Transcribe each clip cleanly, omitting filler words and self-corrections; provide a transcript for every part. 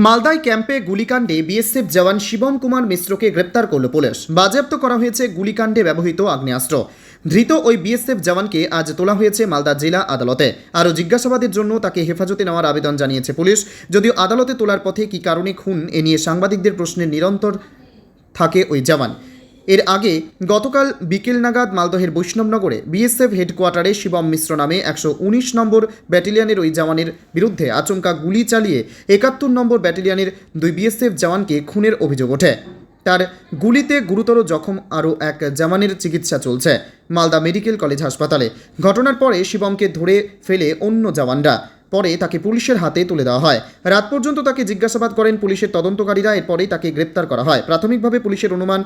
মালদায় ক্যাম্পে গুলিকাণ্ডে বিএসএফ জওয়ান শিবম কুমার মিশ্রকে গ্রেপ্তার করল পুলিশ। বাজেয়াপ্ত করা হয়েছে গুলিকাণ্ডে ব্যবহৃত আগ্নেয়াস্ত্র। ধৃত ওই বিএসএফ জওয়ানকে আজ তোলা হয়েছে মালদা জেলা আদালতে। আরও জিজ্ঞাসাবাদের জন্য তাকে হেফাজতে নেওয়ার আবেদন জানিয়েছে পুলিশ। যদিও আদালতে তোলার পথে কী কারণে খুন এ নিয়ে সাংবাদিকদের প্রশ্নের নিরন্তর থাকে ওই জওয়ান। এর আগে গতকাল বিকেল নাগাদ মালদহের বৈষ্ণবনগরে বিএসএফ হেডকোয়ার্টারে শিবম মিশ্র নামে 119 নম্বর ব্যাটালিয়নের ওই জওয়ানের বিরুদ্ধে আচমকা গুলি চালিয়ে 71 নম্বর ব্যাটালিয়নের দুই বিএসএফ জওয়ানকে খুনের অভিযোগ ওঠে। তার গুলিতে গুরুতর জখম আরও এক জওয়ানের চিকিৎসা চলছে মালদা মেডিকেল কলেজ হাসপাতালে। ঘটনার পরে শিবমকে ধরে ফেলে অন্য জওয়ানরা, পরে তাকে পুলিশের হাতে তুলে দেওয়া হয়। রাত পর্যন্ত তাকে জিজ্ঞাসাবাদ করেন পুলিশের তদন্তকারীরা। এরপরেই তাকে গ্রেপ্তার করা হয়। প্রাথমিকভাবে পুলিশের অনুমান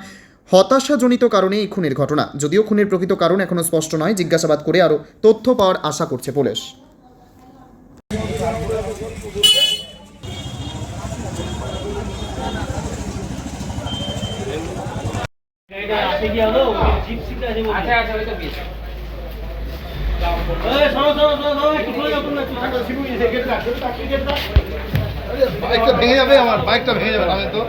হতাশাজনিত কারণে এই খুনের ঘটনা। যদিও খুনের প্রকৃত কারণ এখনও স্পষ্ট নয়। জিজ্ঞাসাবাদ করে আরও তথ্য পাওয়ার আশা করছে পুলিশ। বাইকটা ভেঙে যাবে, আমার বাইকটা ভেঙে যাবে না তো।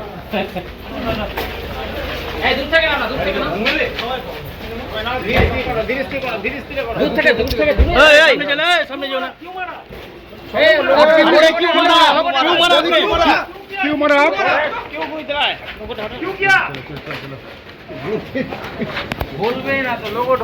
बोल ना तो लोगों